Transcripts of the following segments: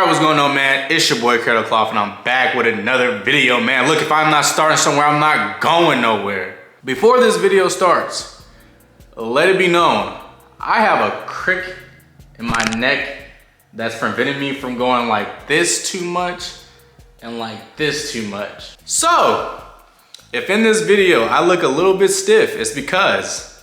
Alright, what's going on, man? It's your boy Cradle Cloth, and I'm back with another video, man. Look, if I'm not starting somewhere, I'm not going nowhere. Before this video starts, let it be known, I have a crick in my neck that's preventing me from going like this too much and like this too much. So, if in this video I look a little bit stiff, it's because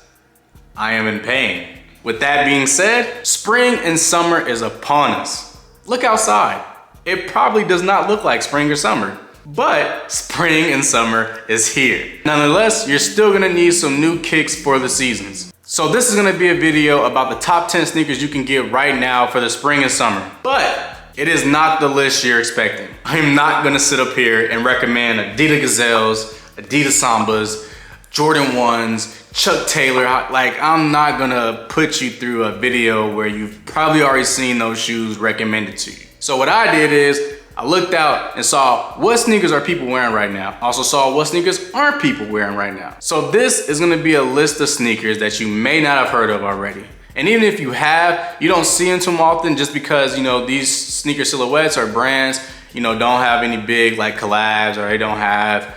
I am in pain. With that being said, spring and summer is upon us. Look outside. It probably does not look like spring or summer, but spring and summer is here. Nonetheless, you're still gonna need some new kicks for the seasons. So this is gonna be a video about the top 10 sneakers you can get right now for the spring and summer. But it is not the list you're expecting. I'm not gonna sit up here and recommend Adidas Gazelles, Adidas Sambas, Jordan 1s, Chuck Taylor. Like, I'm not gonna put you through a video where you've probably already seen those shoes recommended to you. So what I did is, I looked out and saw what sneakers are people wearing right now. Also saw what sneakers aren't people wearing right now. So this is gonna be a list of sneakers that you may not have heard of already. And even if you have, you don't see them too often just because, you know, these sneaker silhouettes or brands, you know, don't have any big like collabs or they don't have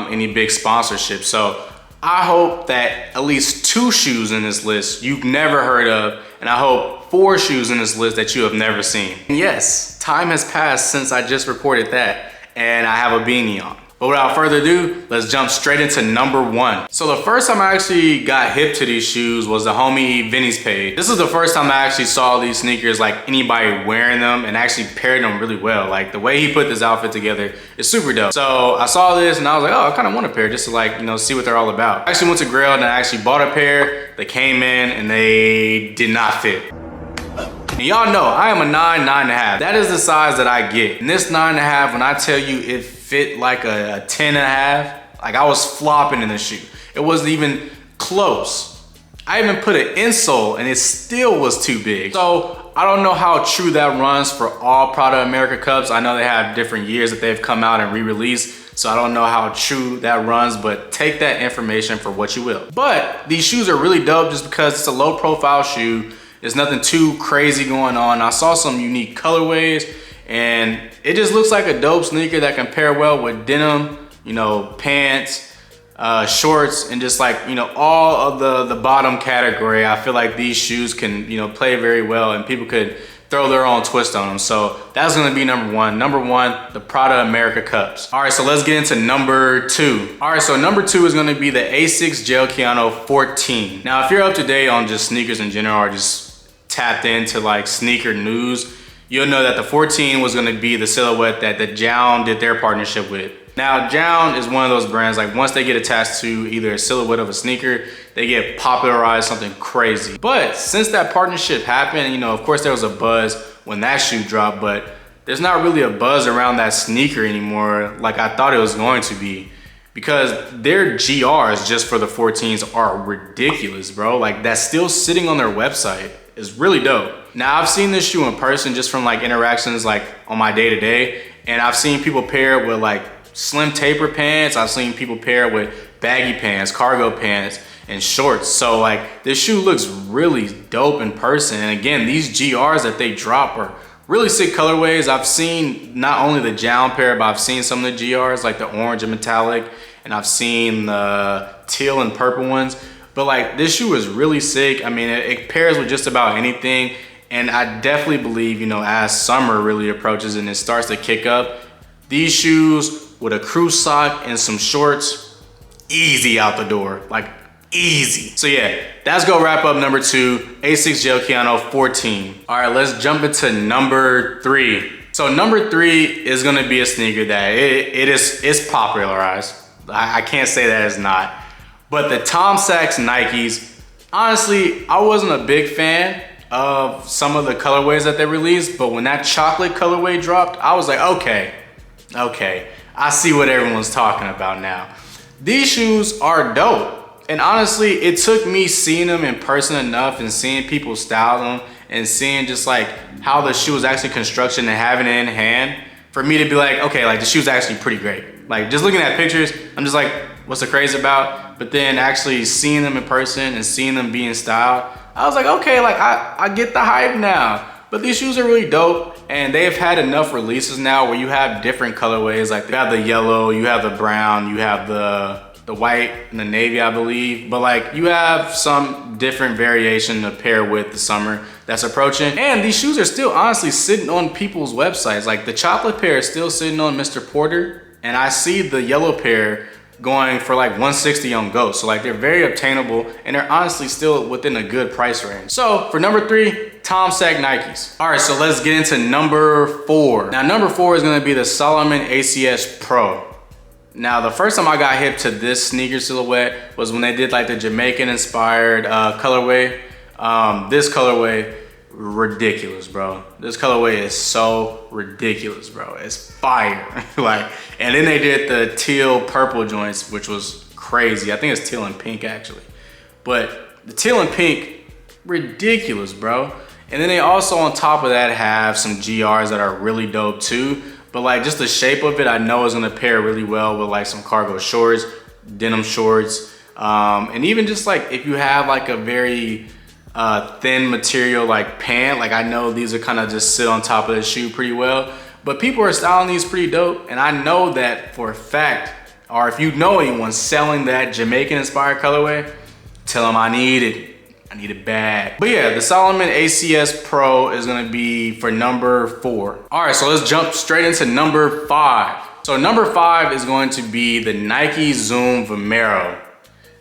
any big sponsorship. So I hope that at least 2 shoes in this list you've never heard of, and I hope 4 shoes in this list that you have never seen. And yes, time has passed since I just recorded that, and I have a beanie on. But without further ado, let's jump straight into number 1. So the first time I actually got hip to these shoes was the homie Vinny's page. This is the first time I actually saw these sneakers, like anybody wearing them and actually paired them really well. Like the way he put this outfit together is super dope. So I saw this and I was like, oh, I kind of want a pair just to like, you know, see what they're all about. I actually went to Grail and I actually bought a pair. They came in and they did not fit. And y'all know I am a 9.5. That is the size that I get. And this 9.5, when I tell you it fit like a 10.5, like I was flopping in the shoe. It wasn't even close. I even put an insole and it still was too big. So I don't know how true that runs for all Prada America Cups. I know they have different years that they've come out and re-released. So I don't know how true that runs, but take that information for what you will. But these shoes are really dope just because it's a low profile shoe. There's nothing too crazy going on. I saw some unique colorways and it just looks like a dope sneaker that can pair well with denim, you know, pants, shorts, and just like, you know, all of the bottom category. I feel like these shoes can, you know, play very well and people could throw their own twist on them. So that's gonna be number 1. Number 1, the Prada America Cups. All right, so let's get into number 2. All right, so number 2 is gonna be the Asics Gel Kayano 14. Now, if you're up to date on just sneakers in general or just tapped into like sneaker news, you'll know that the 14 was gonna be the silhouette that the Jown did their partnership with. Now, Jown is one of those brands, like once they get attached to either a silhouette of a sneaker, they get popularized something crazy. But since that partnership happened, you know, of course there was a buzz when that shoe dropped, but there's not really a buzz around that sneaker anymore like I thought it was going to be, because their GRs just for the 14s are ridiculous, bro. Like that's still sitting on their website. Is really dope. Now I've seen this shoe in person just from like interactions like on my day-to-day, and I've seen people pair it with like slim taper pants. I've seen people pair it with baggy pants, cargo pants, and shorts. So like this shoe looks really dope in person. And again, these GRs that they drop are really sick colorways. I've seen not only the Jown pair, but I've seen some of the GRs like the orange and metallic, and I've seen the teal and purple ones. But like this shoe is really sick. I mean, it pairs with just about anything. And I definitely believe, you know, as summer really approaches and it starts to kick up, these shoes with a crew sock and some shorts, easy out the door, like easy. So yeah, that's gonna wrap up number 2, Asics Gel Kayano 14. All right, let's jump into number 3. So number 3 is gonna be a sneaker that it's popularized. I can't say that it's not. But the Sachs Nikes, honestly, I wasn't a big fan of some of the colorways that they released, but when that chocolate colorway dropped, I was like, okay, I see what everyone's talking about now. These shoes are dope. And honestly, it took me seeing them in person enough and seeing people style them and seeing just like how the shoe was actually constructed and having it in hand for me to be like, okay, like the shoe's actually pretty great. Like just looking at pictures, I'm just like, what's the craze about? But then actually seeing them in person and seeing them being styled, I was like, okay, like I get the hype now. But But these shoes are really dope, and they've had enough releases now where you have different colorways. Like you have the yellow, you have the brown, you have the white and the navy, I believe. But like you have some different variation to pair with the summer that's approaching. And these shoes are still honestly sitting on people's websites. Like the chocolate pair is still sitting on Mr. Porter, and I see the yellow pair going for like 160 on Ghost. So like they're very obtainable, and they're honestly still within a good price range. So for number 3, Sachs Nikes. All right, so let's get into number 4. Now number 4 is gonna be the Salomon ACS Pro. Now the first time I got hip to this sneaker silhouette was when they did like the Jamaican inspired colorway. This colorway, ridiculous, bro. This colorway is so ridiculous, bro. It's fire. Like, and then they did the teal purple joints, which was crazy. I think it's teal and pink actually. But the teal and pink, ridiculous, bro. And then they also on top of that have some GRs that are really dope too. But like just the shape of it, I know is gonna pair really well with like some cargo shorts, denim shorts, and even just like if you have like a very thin material like pant, like I know these are kind of just sit on top of the shoe pretty well. But people are styling these pretty dope, and I know that for a fact, or if you know anyone selling that Jamaican inspired colorway, tell them I need it. I need it bad. But yeah, the Salomon ACS Pro is gonna be for number 4. All right, so let's jump straight into number 5. So number 5 is going to be the Nike Zoom Vomero.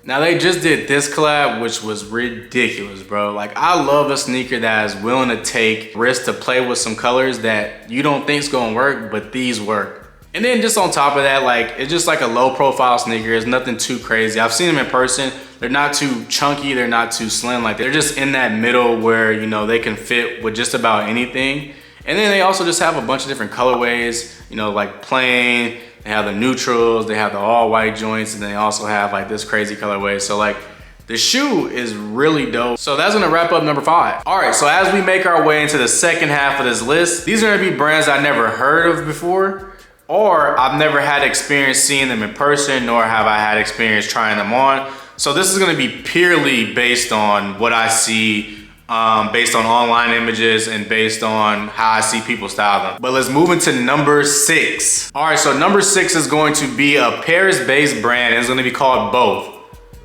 Now they just did this collab, which was ridiculous, bro. Like I love a sneaker that is willing to take risks to play with some colors that you don't think is gonna work, but these work. And then just on top of that, like it's just like a low profile sneaker. It's nothing too crazy. I've seen them in person. They're not too chunky, they're not too slim. Like they're just in that middle where, you know, they can fit with just about anything. And then they also just have a bunch of different colorways, you know, like plain, they have the neutrals, they have the all white joints, and they also have like this crazy colorway. So like the shoe is really dope. So that's gonna wrap up number 5. All right, so as we make our way into the second half of this list, these are gonna be brands I never heard of before, or I've never had experience seeing them in person, nor have I had experience trying them on. So this is gonna be purely based on what I see, based on online images and based on how I see people style them. But let's move into number 6. All right, so number 6 is going to be a Paris-based brand, and it's gonna be called Both.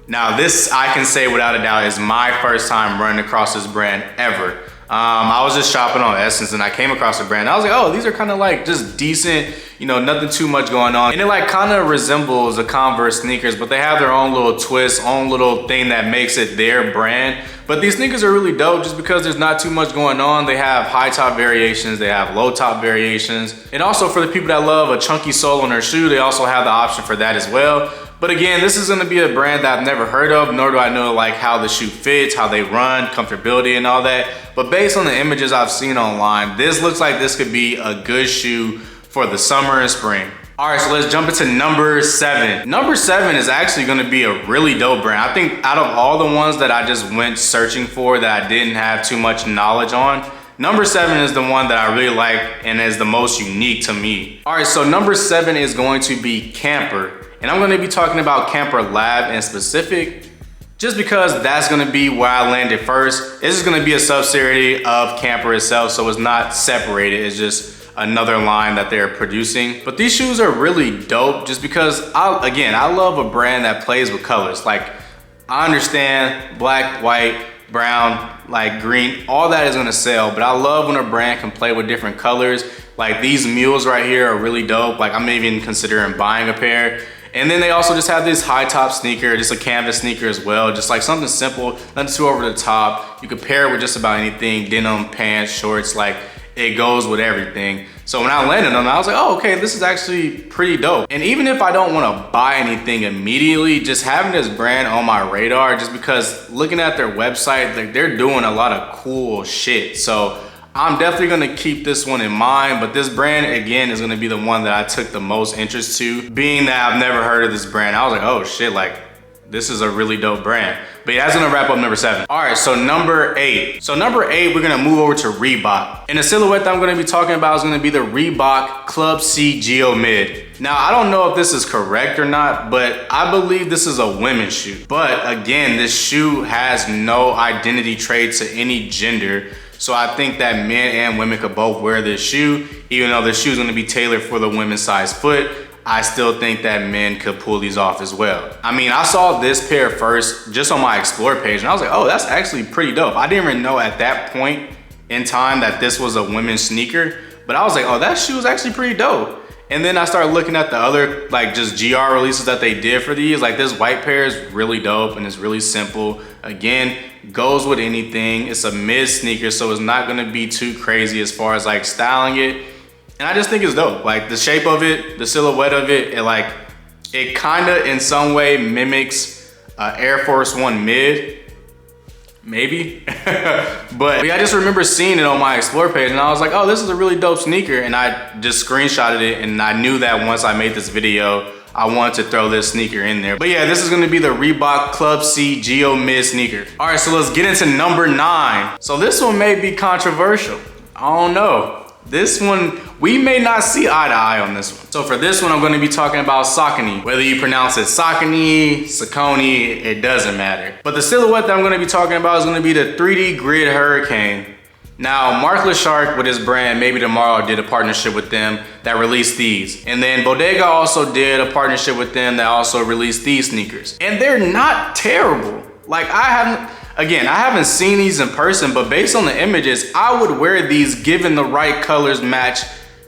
Now this, I can say without a doubt, is my first time running across this brand ever. I was just shopping on Essence and I came across the brand. I was like, oh, these are kind of like just decent, you know, nothing too much going on. And it like kind of resembles the Converse sneakers, but they have their own little twist, own little thing that makes it their brand. But these sneakers are really dope just because there's not too much going on. They have high top variations, they have low top variations. And also for the people that love a chunky sole on their shoe, they also have the option for that as well. But again, this is gonna be a brand that I've never heard of, nor do I know like how the shoe fits, how they run, comfortability and all that. But based on the images I've seen online, this looks like this could be a good shoe for the summer and spring. All right, so let's jump into number 7. Number 7 is actually gonna be a really dope brand. I think out of all the ones that I just went searching for that I didn't have too much knowledge on, number 7 is the one that I really like and is the most unique to me. All right, so number 7 is going to be Camper. And I'm gonna be talking about Camper Lab in specific, just because that's gonna be where I landed first. This is gonna be a subsidiary of Camper itself, so it's not separated, it's just another line that they're producing. But these shoes are really dope just because, I love a brand that plays with colors. Like, I understand black, white, brown, like green, all that is gonna sell, but I love when a brand can play with different colors. Like these mules right here are really dope. Like I'm even considering buying a pair. And then they also just have this high top sneaker, just a canvas sneaker as well. Just like something simple, nothing too over the top. You can pair it with just about anything, denim, pants, shorts, like it goes with everything. So when I landed on it, I was like, oh, okay, this is actually pretty dope. And even if I don't wanna buy anything immediately, just having this brand on my radar, just because looking at their website, like they're doing a lot of cool shit. So I'm definitely gonna keep this one in mind, but this brand, again, is gonna be the one that I took the most interest to. Being that I've never heard of this brand, I was like, oh shit, like, this is a really dope brand. But yeah, that's gonna wrap up number 7. All right, so number 8. So number 8, we're gonna move over to Reebok. And the silhouette that I'm gonna be talking about is gonna be the Reebok Club C Geo Mid. Now, I don't know if this is correct or not, but I believe this is a women's shoe. But again, this shoe has no identity trait to any gender. So I think that men and women could both wear this shoe. Even though the shoe is gonna be tailored for the women's size foot, I still think that men could pull these off as well. I mean, I saw this pair first just on my Explore page and I was like, oh, that's actually pretty dope. I didn't even know at that point in time that this was a women's sneaker, but I was like, oh, that shoe is actually pretty dope. And then I started looking at the other like just GR releases that they did for these. Like this white pair is really dope and it's really simple. Again, goes with anything. It's a mid sneaker, so it's not gonna be too crazy as far as like styling it. And I just think it's dope. Like the shape of it, the silhouette of it, it kinda in some way mimics Air Force One mid. Maybe. But I just remember seeing it on my Explore page and I was like, oh, this is a really dope sneaker. And I just screenshotted it and I knew that once I made this video, I wanted to throw this sneaker in there. But yeah, this is gonna be the Reebok Club C Geo Mid sneaker. All right, so let's get into number 9. So this one may be controversial. I don't know. This one, we may not see eye to eye on this one. So for this one, I'm gonna be talking about Saucony. Whether you pronounce it Saucony, Saucony, it doesn't matter. But the silhouette that I'm gonna be talking about is gonna be the 3D Grid Hurricane. Now, Mark LeShark with his brand, Maybe Tomorrow, did a partnership with them that released these. And then Bodega also did a partnership with them that also released these sneakers. And they're not terrible. Like I haven't seen these in person, but based on the images, I would wear these given the right colors match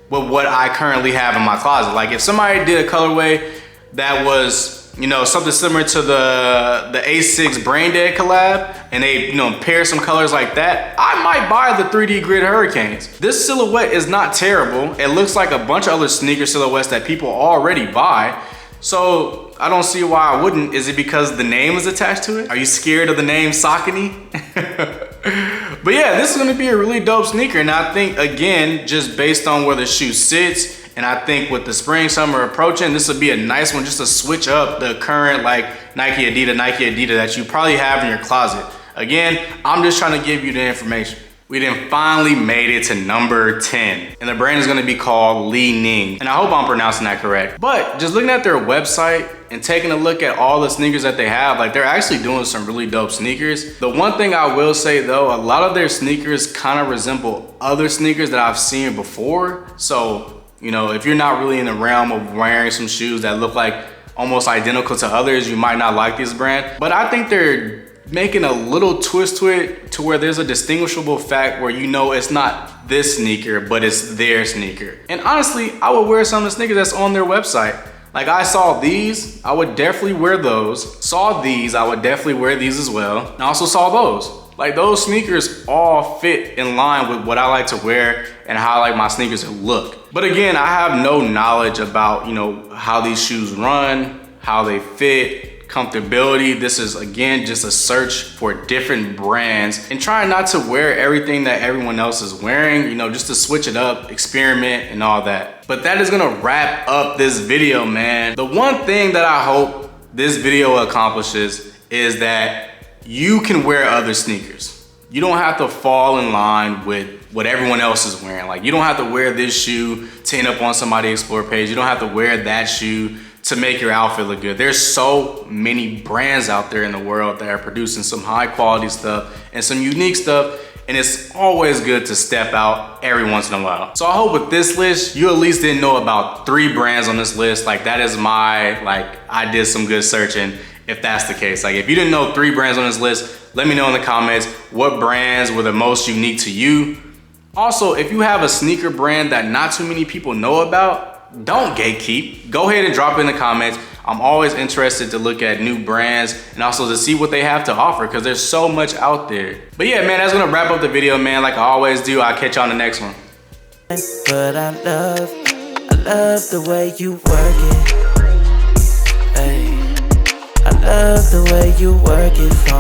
with what I currently have in my closet. Like if somebody did a colorway that was, you know, something similar to the Asics Brain Dead collab, and they, you know, pair some colors like that, I might buy the 3D Grid Hurricanes. This silhouette is not terrible. It looks like a bunch of other sneaker silhouettes that people already buy. So I don't see why I wouldn't. Is it because the name is attached to it? Are you scared of the name Saucony? But yeah, this is gonna be a really dope sneaker. And I think, again, just based on where the shoe sits, and I think with the spring, summer approaching, this would be a nice one just to switch up the current like Nike Adidas that you probably have in your closet. Again, I'm just trying to give you the information. We then finally made it to number 10. And the brand is gonna be called Li-Ning. And I hope I'm pronouncing that correct. But just looking at their website and taking a look at all the sneakers that they have, like they're actually doing some really dope sneakers. The one thing I will say though, a lot of their sneakers kind of resemble other sneakers that I've seen before. So, you know, if you're not really in the realm of wearing some shoes that look like almost identical to others, you might not like this brand. But I think they're making a little twist to it to where there's a distinguishable fact where you know it's not this sneaker, but it's their sneaker. And honestly, I would wear some of the sneakers that's on their website. Like I saw these, I would definitely wear those. Saw these, I would definitely wear these as well. And I also saw those. Like those sneakers all fit in line with what I like to wear and how I like my sneakers to look. But again, I have no knowledge about, you know, how these shoes run, how they fit, comfortability. This is again just a search for different brands and trying not to wear everything that everyone else is wearing, you know, just to switch it up, experiment and all that. But that is gonna wrap up this video, man. The one thing that I hope this video accomplishes is that you can wear other sneakers. You don't have to fall in line with what everyone else is wearing. Like you don't have to wear this shoe to end up on somebody's Explore page. You don't have to wear that shoe to make your outfit look good. There's so many brands out there in the world that are producing some high quality stuff and some unique stuff, and it's always good to step out every once in a while. So I hope with this list, you at least didn't know about 3 brands on this list. Like that is I did some good searching if that's the case. Like if you didn't know 3 brands on this list, let me know in the comments what brands were the most unique to you. Also, if you have a sneaker brand that not too many people know about, don't gatekeep. Go ahead and drop it in the comments. I'm always interested to look at new brands and also to see what they have to offer because there's so much out there. But yeah, man, that's gonna wrap up the video, man. Like I always do, I'll catch you on the next one. But I love the way you work it. Ay, I love the way you work it.